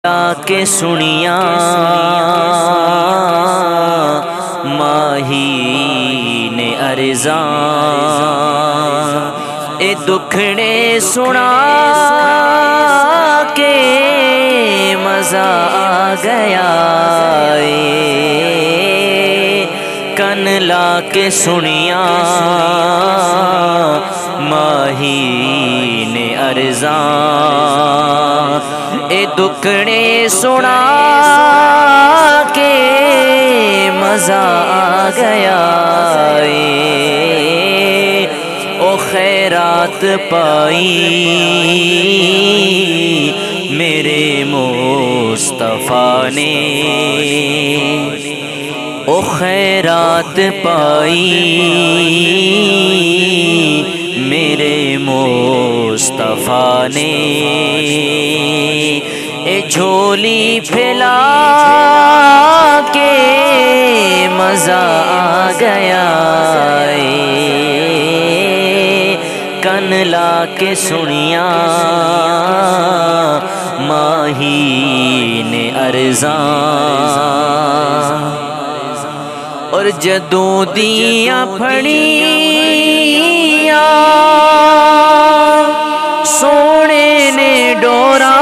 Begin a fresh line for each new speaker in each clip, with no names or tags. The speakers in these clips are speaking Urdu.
کے سنیا ماہی نے ارزاں اے دکھڑے سنا کے مزہ آ گیا کن لا کے سنیا ماہی نے ارزاں اے دکھڑے سنا کے مزہ آ گیا او خیرات پائی میرے مصطفیٰ نے او خیرات پائی میرے مصطفیٰ نے اے جھولی پھیلا کے مزہ آ گیا کن لا کے سنیا ماہی نے ارزاں اور جدوں دیاں پھڑیاں سونے نے ڈورا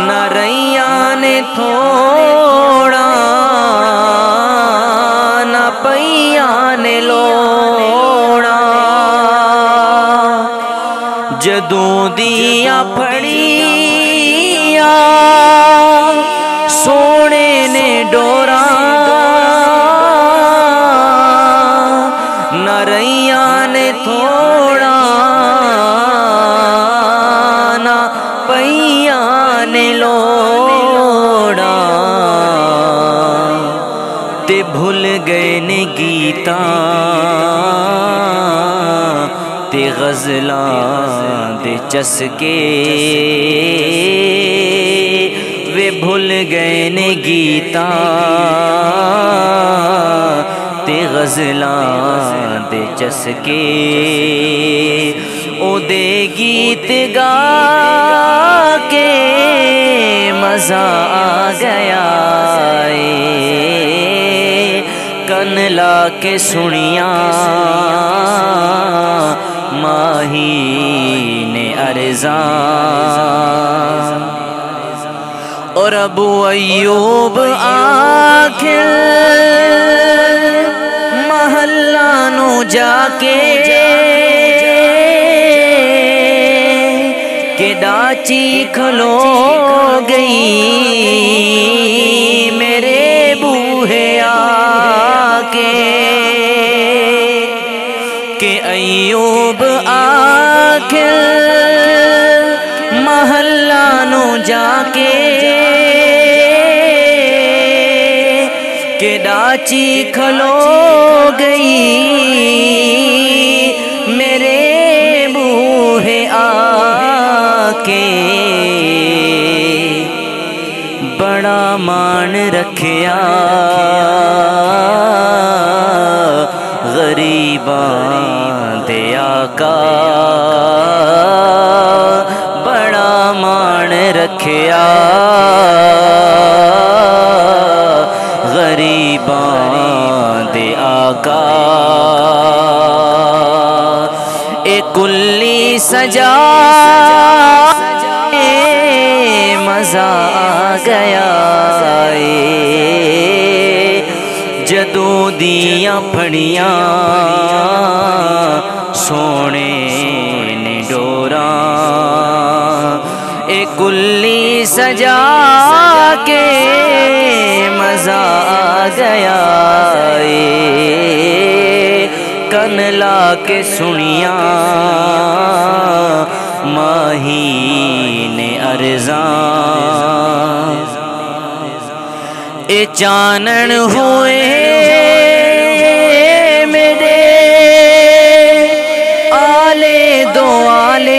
نہ ریاں نے تھوڑا نہ پیاں نے لوڑا جدوں دیاں پھڑیاں سونے نے ڈورا نہ ریاں نے تھوڑا نہ پیاں نے لوڑا تے بھول گئے نے گیتاں تے غزلاں دے چسکے وے بھول گئے نے گیتاں تے غزلاں دے چسکے او دے گیت گا کے مزہ آ گیا کن لا کے سنیا ماہی نے ارزاں اور ابو ایوب آخر محلہ نو جا کے کہ ڈاچی کھلو گئی میرے بوہے آ کے کہ ایوب آخر محلہ نو جا کے کہ ڈاچی کھلو گئی میرے بوہے آ کے بڑا مان رکھیا غریباں دے آقا بڑا مان رکھیا غریباں دے آقا اے کلی سجا مزہ آ گیا جدوں دیاں پھڑیاں سونے نے ڈوراں اے کلی سجا کے مزہ آ گیا کن لا کے سنیا ماہی نے ارزاں اے چانن ہوئے میرے آلے دو آلے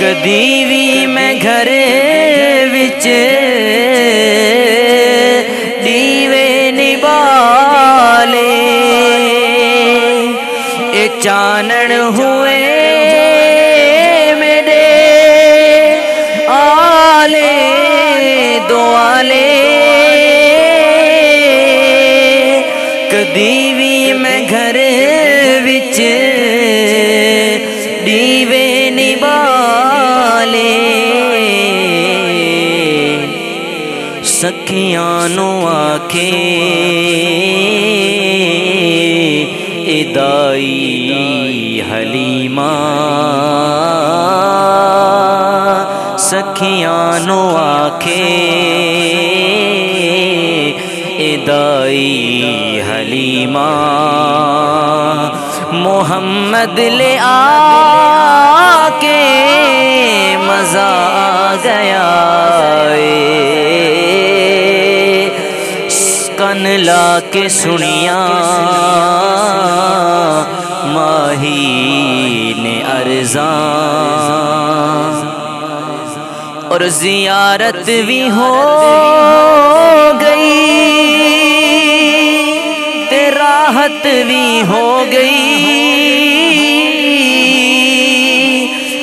کدی بھی میں گھر وچ دیوے نبالے اے چانن ہوئے میرے آلے دو آلے کدی بھی میں گھر وچ دیوے نہیں بالے سکھیاں نو آکھے اے دائی حلیمہ سکھیاں نو آکھے اے دائی حلیمہ محمد لے آ کے مزہ آ گیا کن لا کے سنیاں ماہی نے ارزاں اور زیارت بھی ہو گئی تے راحت بھی ہو گئی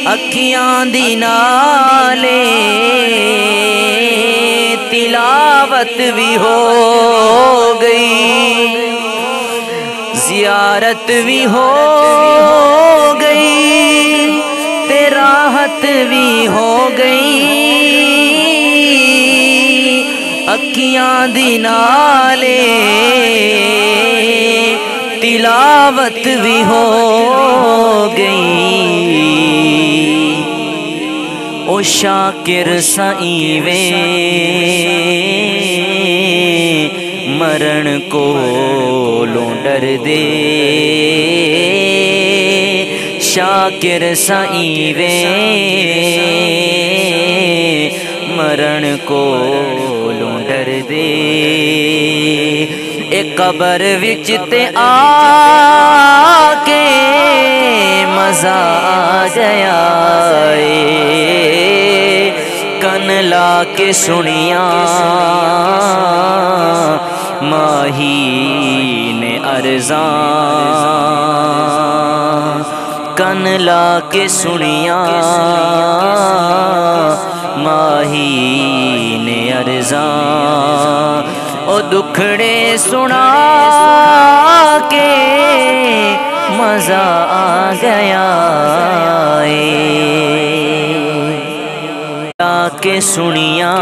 اکھیاں دی نالے تلاوت بھی ہو گئی زیارت بھی ہو گئی تے راحت بھی ہو گئی اکھیاں دی نالے تلاوت بھی ہو گئی او شاکر سائیں وے مرن کو ڈر دے شاکر سائیں وے مرن کو ڈر دے اے قبر وچ تے آ کے مزہ آ گیا کن لا کے سنیاں ماہی نے ارزاں کن لا کے سنیاں ماہی نے ارزاں او دکھڑے سنا کے مزہ آ گیا کے سنیاں